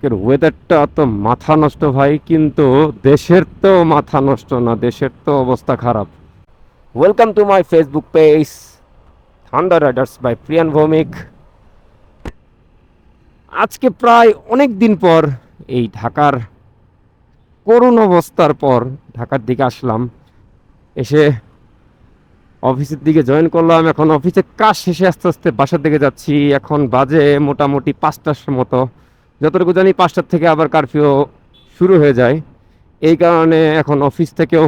আজকের ওয়েদারটা তো মাথা নষ্ট ভাই, কিন্তু দেশের তো মাথা নষ্ট না, দেশের তো অবস্থা খারাপ। Welcome to my Facebook page Thunder Riders by Priyan Bhowmik. আজকে প্রায় অনেক দিন পর এই ঢাকার করুণ অবস্থার পর ঢাকার দিকে আসলাম। এসে অফিসের দিকে জয়েন করলাম। এখন অফিসে কাজ শেষে আস্তে আস্তে বাসার দিকে যাচ্ছি। এখন বাজে মোটামুটি 5টার মতো। যতটুকু জানি 5টার থেকে আবার কারফিউ শুরু হয়ে যায়। এই কারণে এখন অফিস থেকেও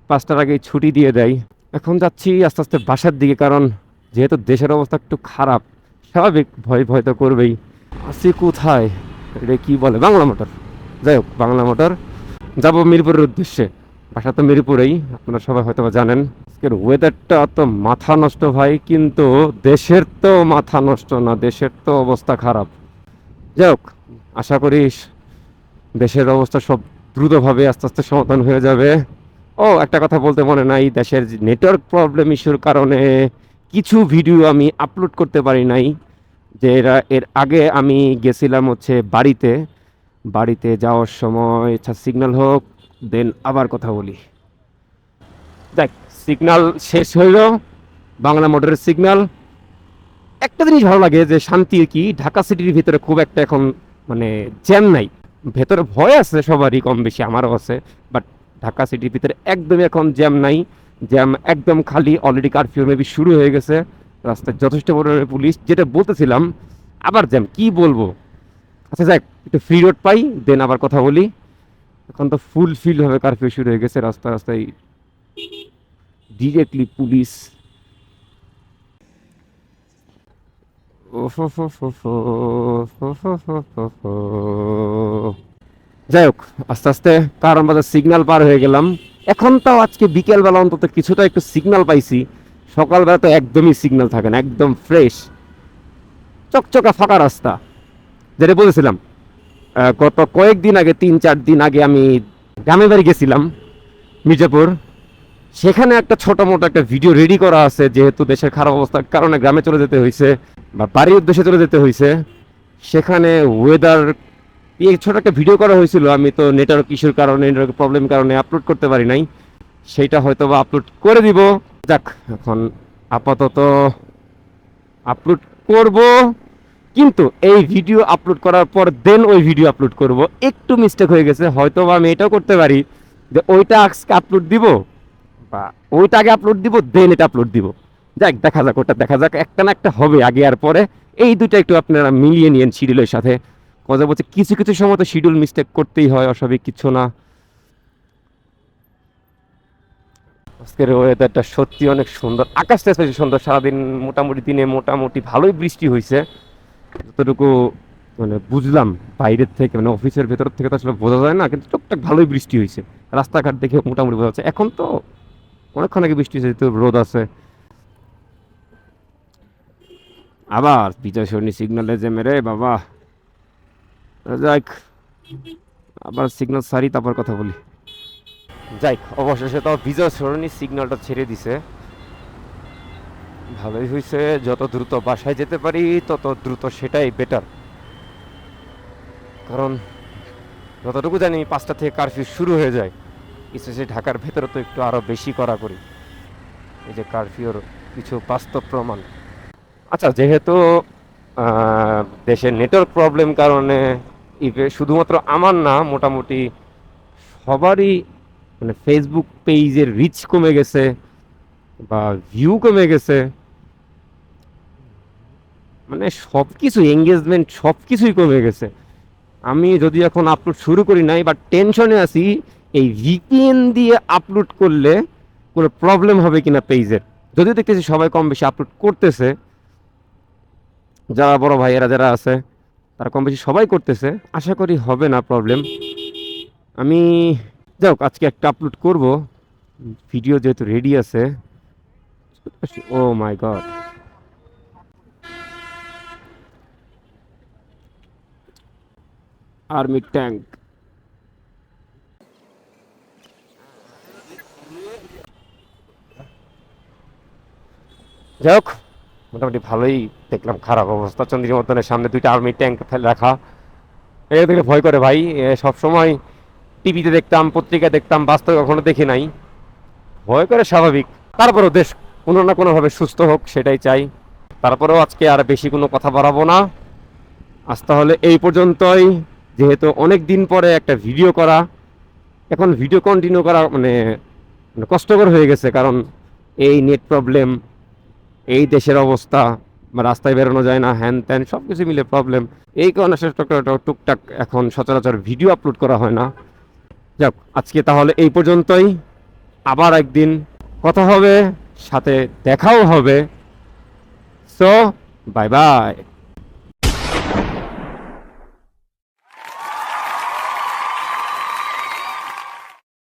5টার আগেই ছুটি দিয়ে দেয়। এখন যাচ্ছি আস্তে আস্তে বাসার দিকে, কারণ যেহেতু দেশের অবস্থা একটু খারাপ, স্বাভাবিক ভয় ভয় তো করবেই। আসি কোথায়, এটা কি বলে, বাংলা মোটর। যাই হোক, বাংলা মোটর যাবো মিরপুরের উদ্দেশ্যে। বাসা তো মিরপুরেই, আপনারা সবাই হয়তো বা জানেন। আজকের ওয়েদারটা তো মাথা নষ্ট ভাই, কিন্তু দেশের তো মাথা নষ্ট না, দেশের তো অবস্থা খারাপ। যাই হোক, আশা করি দেশের অবস্থা সব দ্রুতভাবে আস্তে আস্তে সমাধান হয়ে যাবে। ও, একটা কথা বলতে মনে নাই, দেশের নেটওয়ার্ক প্রবলেম ইস্যুর কারণে কিছু ভিডিও আমি আপলোড করতে পারি নাই। যে এর আগে আমি গেছিলাম হচ্ছে বাড়িতে। বাড়িতে যাওয়ার সময় আচ্ছা সিগন্যাল হোক, দেন আবার কথা বলি। দেখ, সিগন্যাল শেষ হইল, বাংলা মোটরের সিগন্যাল। একটা জিনিস ভালো লাগে যে শান্তি কি, ঢাকা সিটির ভিতরে খুব একটা এখন মানে জ্যাম নাই। ভেতরে ভয় আছে সবারই, কম বেশি আমারও আছে, বাট ঢাকা সিটির ভিতরে একদমই এখন জ্যাম নাই। জ্যাম একদম খালি। অলরেডি কারফিউ মেবি শুরু হয়ে গেছে। রাস্তায় যথেষ্ট পরিমাণে পুলিশ, যেটা বলতেছিলাম। আবার জ্যাম কি বলবো। আচ্ছা যাক, একটু ফ্রি রোড পাই, দেন আবার কথা বলি। এখন তো ফুল ফিল ভাবে কারফিউ শুরু হয়ে গেছে। রাস্তা রাস্তায় ডিরেক্টলি পুলিশ। যাই হোক, আস্তে আস্তে কারণ বাজার সিগন্যাল পার হয়ে গেলাম। এখন তাও আজকে বিকেলবেলা অন্তত কিছুটা একটু সিগন্যাল পাইছি। সকালবেলা তো একদমই সিগন্যাল থাকে না, একদম ফ্রেশ চকচকা ফাঁকা রাস্তা। যেটা বলেছিলাম, গত কয়েকদিন আগে, 3-4 দিন আগে আমি গ্রামের বাড়ি গেছিলাম, মির্জাপুর। সেখানে একটা ছোট মোটো একটা ভিডিও রেডি করা আছে, যেহেতু দেশের খারাপ অবস্থার কারণে গ্রামে চলে যেতে হয়েছে বা বাড়ির উদ্দেশ্যে চলে যেতে হয়েছে। সেখানে ওয়েদার ছোট একটা ভিডিও করা হয়েছিল, আমি তো নেটওয়ার্ক ইস্যুর কারণে, নেটওয়ার্ক প্রবলেম কারণে আপলোড করতে পারি নাই। সেইটা হয়তো বা আপলোড করে দিব। যাক, এখন আপাতত আপলোড করব, কিন্তু এই ভিডিও আপলোড করার পর দেন ওই ভিডিও আপলোড করব। একটু মিস্টেক হয়ে গেছে, হয়তো বা আমি এটাও করতে পারি যে ওইটা আজকে আপলোড দিব বা ওইটা আগে আপলোড দিব দেন এটা আপলোড দিব। যাক, দেখা যাক, ওটা দেখা যাক, একটা না একটা হবে আগে আর পরে। এই দুটো একটু আপনারা মিলিয়ে নিন শিডিউলের সাথে। কথা বলছে কিছু কিছু সময় তো শিডিউল মিস্টেক করতেই হয়, অস্বাভাবিক কিছু না। আজকের ওয়েদারটা সত্যি অনেক সুন্দর, আকাশটা বেশি সুন্দর। সারাদিন মোটামুটি দিনে মোটামুটি ভালোই বৃষ্টি হয়েছে, যতটুকু মানে বুঝলাম বাইরের থেকে, মানে অফিসের ভেতর থেকে তো আসলে বোঝা যায় না, কিন্তু টুকটাক ভালোই বৃষ্টি হয়েছে। রাস্তাঘাট দেখে মোটামুটি বোঝা যাচ্ছে। এখন তো অনেকক্ষণ আগে বৃষ্টি হয়েছে, যেহেতু রোদ আছে। আবার বিজয় সরণি সিগন্যালে যে মেরে বাবা। যাক, আবার সিগন্যাল সারি, তারপর কথা বলি। যাই, অবশেষে তো বিজয় সরণি সিগন্যালটা ছেড়ে দিছে। ভালোই হয়েছে, যত দ্রুত বাসায় যেতে পারি তত দ্রুত সেটাই বেটার। কারণ যতটুকু জানি 5টা থেকে কারফিউ শুরু হয়ে যায়। বিশেষ ঢাকার ভেতরে তো একটু আরও বেশি করা করি। এই যে কারফিউর কিছু বাস্তব প্রমাণ। আচ্ছা, যেহেতু দেশের নেটওয়ার্ক প্রবলেম কারণে শুধুমাত্র আমার না, মোটামুটি সবারই মানে ফেসবুক পেজের রিচ কমে গেছে বা ভিউ কমে গেছে। মানে সব কিছু, এঙ্গেজমেন্ট সব কিছুই কমে গেছে। আমি যদি এখন আপলোড শুরু করি নাই, বাট টেনশনে আছি এই ভিপিএন দিয়ে আপলোড করলে কোনো প্রবলেম হবে কিনা পেজের। যদিও দেখতেছি সবাই কম বেশি আপলোড করতেছে, যারা বড় ভাইয়েরা যারা আছে তারা কম বেশি সবাই করতেছে। আশা করি হবে না প্রবলেম। আমি যাক আজকে একটা আপলোড করব, ভিডিও যেহেতু রেডি আছে। ও মাই গড, আর্মি ট্যাঙ্ক। যাই হোক, মোটামুটি ভালোই দেখলাম। খারাপ অবস্থা, চন্দ্রী মতনের সামনে 2টা আর্মি ট্যাঙ্ক ফেলে রাখা। এটা দেখে ভয় করে ভাই, সব সময় টিভিতে দেখতাম, পত্রিকা দেখতাম, বাস্তবে কখনো দেখি নাই। ভয় করে স্বাভাবিক। তারপরেও দেশ কোনো না কোনোভাবে সুস্থ হোক, সেটাই চাই। তারপরেও আজকে আর বেশি কোনো কথা বাড়াবো না। আজ তাহলে এই পর্যন্তই। যেহেতু অনেক দিন পরে একটা ভিডিও করা, এখন ভিডিও কন্টিনিউ করা মানে কষ্টকর হয়ে গেছে, কারণ এই নেট প্রবলেম, এই দেশের অবস্থা, বা রাস্তায় বেরোনো যায় না, হ্যান ত্যান সব কিছু মিলে প্রবলেম। এই কারণে টুকটাক এখন সচরাচর ভিডিও আপলোড করা হয় না। যাক, আজকে তাহলে এই পর্যন্তই। আবার একদিন কথা হবে, সাথে দেখাও হবে। So bye bye.